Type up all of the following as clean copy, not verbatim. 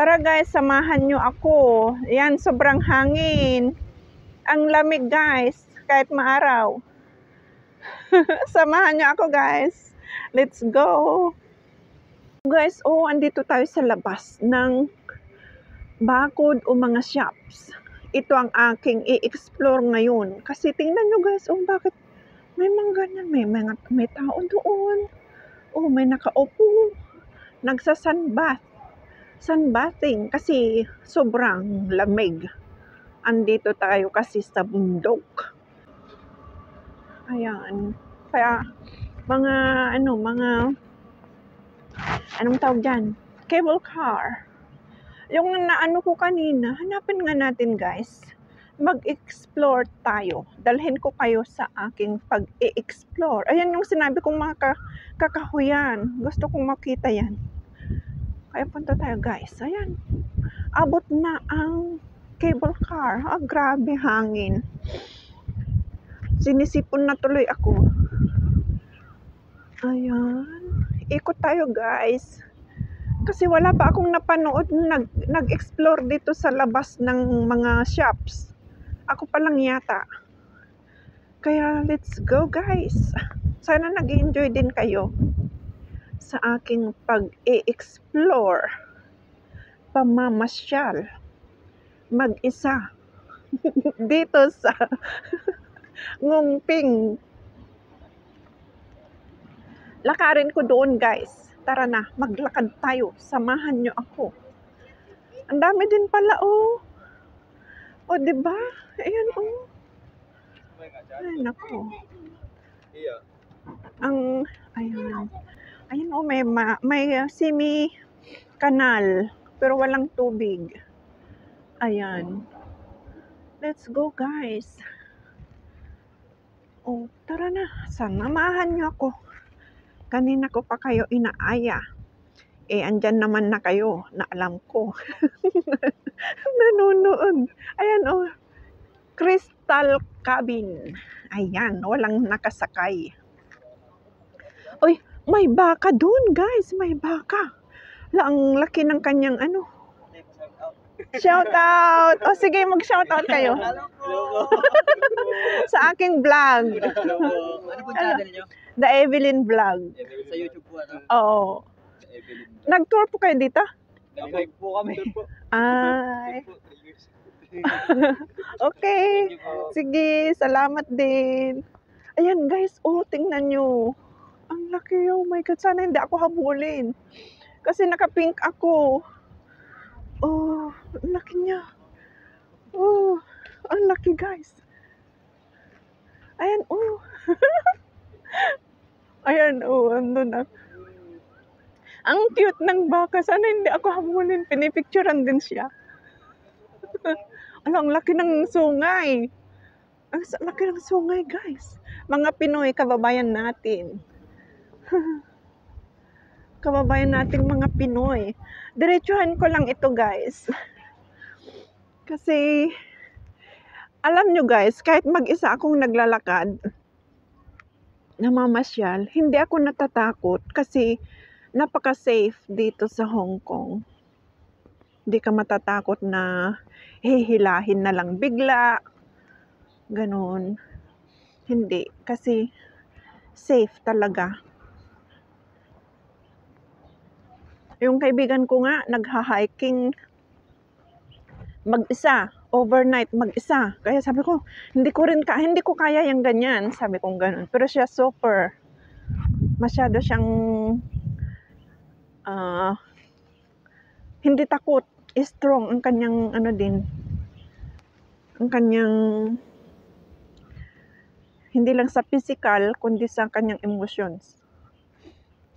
Tara guys, samahan nyo ako. Yan, sobrang hangin. Ang lamig guys, kahit maaraw. Samahan nyo ako guys. Let's go. Guys, andito tayo sa labas ng bakod o mga shops. Ito ang aking i-explore ngayon. Kasi tingnan nyo guys, bakit may mga ganyan, may tao doon. May nakaupo. Nagsa-sunbath. Sunbathing kasi sobrang lamig. Andito tayo kasi sa bundok. Ayan. Kaya anong tawag dyan? Cable car. Yung naano ko kanina, hanapin nga natin guys. Mag-explore tayo. Dalhin ko kayo sa aking pag-e-explore. Ayan yung sinabi kong mga kakahuyan. Gusto kong makita yan. Kaya punta tayo guys. Ayan. Abot na ang cable car. Grabe hangin. Sinisipon na tuloy ako. Ayan. Ikot tayo guys. Kasi wala pa akong napanood nag-explore dito sa labas ng mga shops. Ako pa lang yata. Kaya let's go guys. Sana nag-enjoy din kayo sa aking pag-e-explore, pamamasyal, mag-isa, dito sa Ngungping. Lakarin ko doon guys. Tara na, maglakad tayo. Samahan nyo ako. Ang dami din pala diba? Ayan Ay nako. Ayan may semi-kanal pero walang tubig. Ayan. Let's go guys. Tara na. Samahan niyo ako. Kanina ko pa kayo inaaya. Andyan naman na kayo na alam ko. Nanonood. Ayan Crystal Cabin. Ayan, walang nakasakay. May baka doon, guys. May baka. Ang laki ng kanyang Shout out. Sige, mag-shout out kayo. Sa aking vlog. Ano po channel niyo? The Evelyn Vlog. Sa YouTube po Oo. Nag-tour po kayo dito? Nag-live po kami. Ay. Okay. Sige, salamat din. Ayan guys, tingnan nyo. Ang laki, oh my God. Sana hindi ako habulin. Kasi naka-pink ako. Ang laki niya. Ang laki guys. Ayan, Ayan, andun na. Ang cute ng baka. Sana hindi ako habulin. Pinipicturean din siya. Ang laki ng sungay. Ang laki ng sungay, guys. Mga Pinoy, kababayan natin. Kababayan nating mga Pinoy. Diretsuhan ko lang ito, guys. Kasi, alam nyo guys, kahit mag-isa akong naglalakad, namamasyal, hindi ako natatakot kasi napaka-safe dito sa Hong Kong. Hindi ka matatakot na hihilahin na lang bigla. Ganon. Hindi. Kasi safe talaga. Yung kaibigan ko nga, nagha-hiking mag-isa. Overnight, mag-isa. Kaya sabi ko, hindi ko kaya yung ganyan. Sabi ko ganon. Pero siya super. Masyado siyang hindi takot. Strong ang kanyang ang kanyang hindi lang sa physical kundi sa kanyang emotions.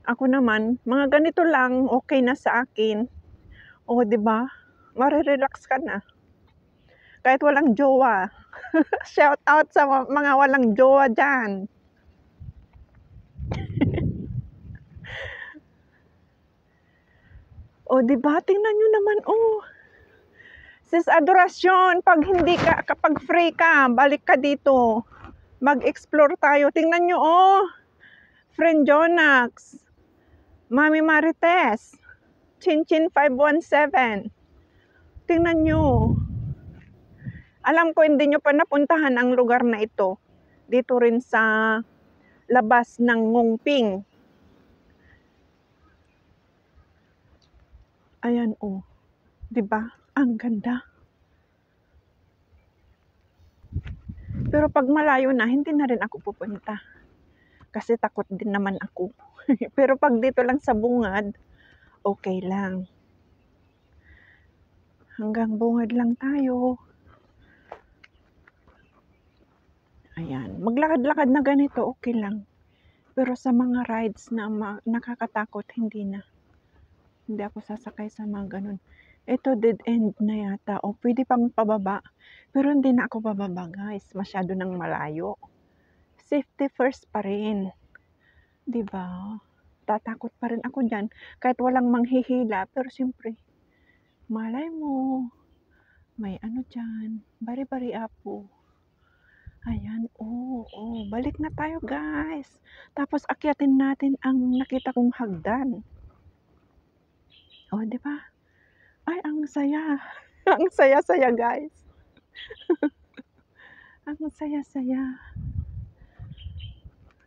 Ako naman, mga ganito lang okay na sa akin. Di ba? Mare-relax ka na. Kahit walang jowa. Shout out sa mga walang jowa dyan. Diba? Tingnan nyo naman, Sis Adorasyon, kapag free ka, balik ka dito. Mag-explore tayo. Tingnan nyo, Friend Jonax, Mami Marites, Chinchin 517. Tingnan nyo. Alam ko hindi nyo pa napuntahan ang lugar na ito. Dito rin sa labas ng Ngongping. Ayan oh. 'Di ba? Ang ganda. Pero pag malayo na, hindi na rin ako pupunta. Kasi takot din naman ako. Pero pag dito lang sa bungad, okay lang. Hanggang bungad lang tayo. Ayan. Maglakad-lakad na ganito, okay lang. Pero sa mga rides na nakakatakot, hindi na. Hindi ako sasakay sa mga ganun. Ito dead end na yata. O pwede pang pababa. Pero hindi na ako bababa guys. Masyado nang malayo. Safety first pa rin. 'Di ba? Tatakot pa rin ako dyan. Kahit walang manghihila. Pero siyempre, malay mo. May ano dyan. Bari-bari apo. Ayan. Oh. Balik na tayo guys. Tapos akyatin natin ang nakita kong hagdan. Oh, 'di ba? Ay, ang saya. Ang saya-saya, guys. Ang saya-saya.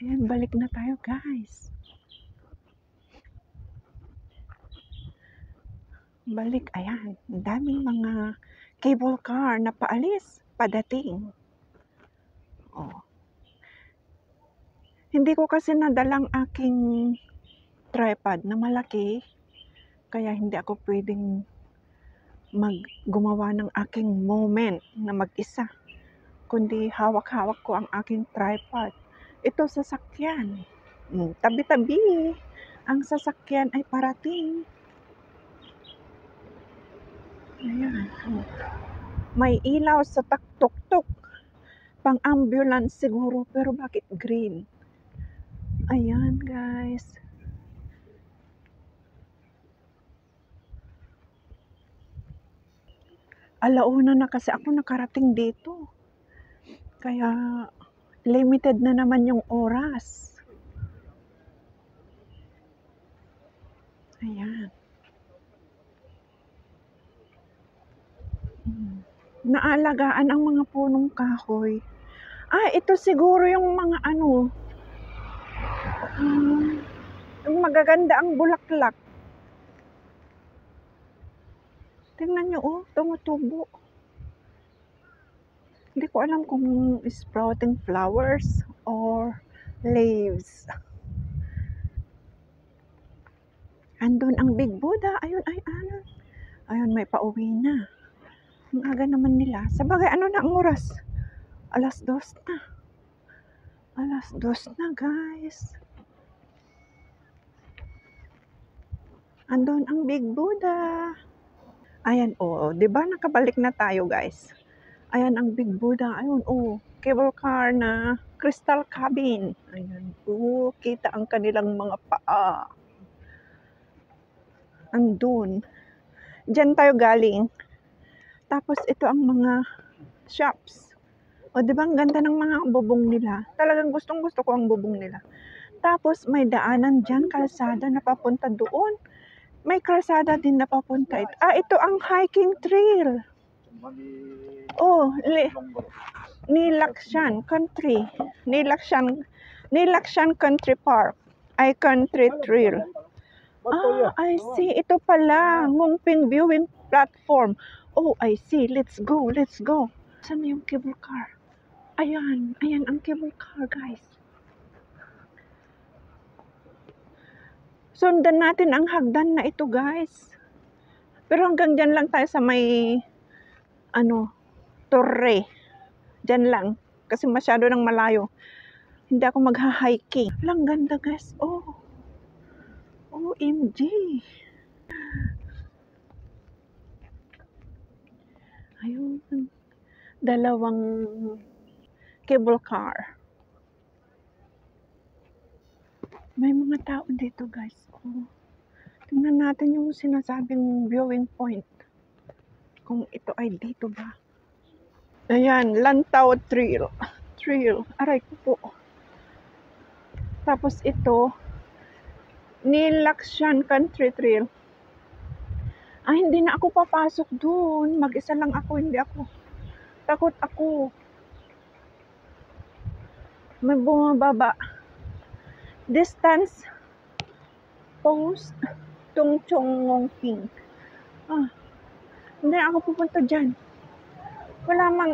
Ayan, balik na tayo, guys. Balik, ayan. Ang daming mga cable car na paalis, padating. Oh. Hindi ko kasi nadalang aking tripod na malaki. Kaya hindi ako pwedeng gumawa ng aking moment na mag-isa. Kundi hawak-hawak ko ang aking tripod. Ito sasakyan. Tabi-tabi. Ang sasakyan ay parating. Ayan. May ilaw sa tuk-tuk. Pang-ambulance siguro. Pero bakit green? Ayan guys. Alauna na kasi ako nakarating dito. Kaya limited na naman yung oras. Ayan. Naalagaan ang mga punong kahoy. Ito siguro yung mga ano. Yung magaganda ang bulaklak. Tingnan nyo, tumutubo. Hindi ko alam kung sprouting flowers or leaves. Andun ang Big Buddha. Ayun. Ayun, may pauwi na. Ang aga naman nila. Sabagay, ano na ang oras? 2:00 na. 2:00 na, guys. Andun ang Big Buddha. Ayan, 'di ba nakabalik na tayo, guys? Ayan ang Big Buddha. Ayun, cable car na crystal cabin. Ayan, kita ang kanilang mga paa. Andun. Diyan tayo galing. Tapos ito ang mga shops. O, 'di ba ang ganda ng mga bubong nila? Talagang gustong-gusto ko ang bubong nila. Tapos may daanan diyan, kalsada na papunta doon. May kalsada din na papunta. Ito ang hiking trail. Nilakshan Country. Nilakshan Country Park. Country Trail. I see. Ito pala. Ngongping Viewing Platform. I see. Let's go. Saan yung cable car? Ayan ang cable car, guys. Sundan natin ang hagdan na ito, guys. Pero hanggang dyan lang tayo sa may torre. Dyan lang. Kasi masyado nang malayo. Hindi ako magha-hiking. Lang ganda, guys. OMG. Ayun. Dalawang cable car. May mga tao dito, guys. Tingnan natin yung sinasabing viewing point. Kung ito ay dito ba. Ayan, Lantau Trail. Aray ko po. Tapos ito, Nilakshan Country Trail. Hindi na ako papasok doon. Mag-isa lang ako, hindi ako. Takot ako. May bumababa. Distance post Tung Chong Ngong Ping. Hindi na ako pupunta dyan. Wala mang,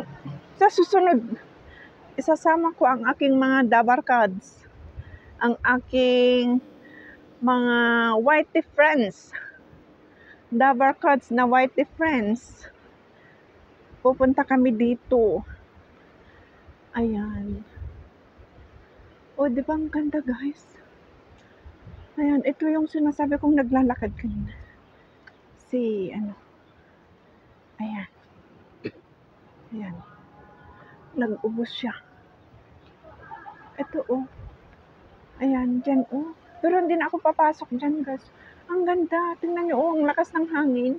sa susunod, isasama ko ang aking mga dabarkads, ang aking mga whitey friends, dabarkads na whitey friends. Pupunta kami dito. Ayan. O, di ba ang ganda, guys? Ayan, ito yung sinasabi kong naglalakad kanina. Ayan. Ayan. Nag-ubos siya. Ito, oh. Ayan, dyan, oh. Pero hindi na ako papasok dyan, guys. Ang ganda. Tingnan nyo, oh, ang lakas ng hangin.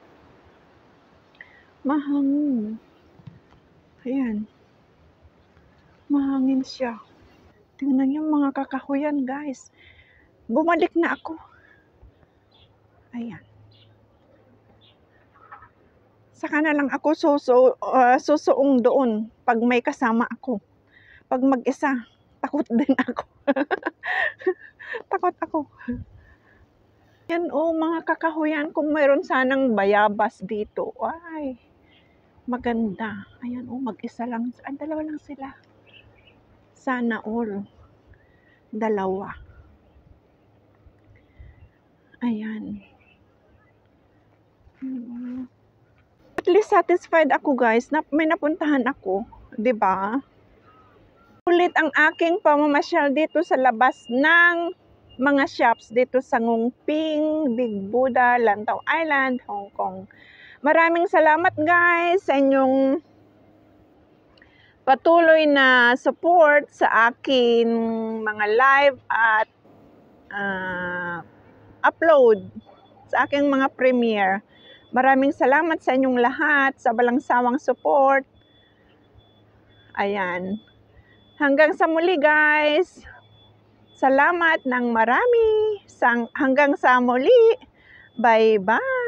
Mahangin. Ayan. Mahangin siya. Tingnan nyo mga kakahuyan, guys. Bumalik na ako. Ayan. Saka na lang ako susuong doon pag may kasama ako. Pag mag-isa, takot din ako. Takot ako. Yan oh, mga kakahuyan, kung mayroon sanang bayabas dito. Ay, maganda. Ayan oh, mag-isa lang. Dalawa lang sila. Sana all. Dalawa. Ayan. At least satisfied ako, guys, na may napuntahan ako, 'di ba? Ulit ang aking pamamasyal dito sa labas ng mga shops dito sa Ngongping, Big Buddha, Lantau Island, Hong Kong. Maraming salamat, guys, sa inyong patuloy na support sa akin mga live at upload sa aking mga premiere. Maraming salamat sa inyong lahat, sa walang sawang support. Ayan. Hanggang sa muli, guys. Salamat ng marami. Hanggang sa muli. Bye-bye.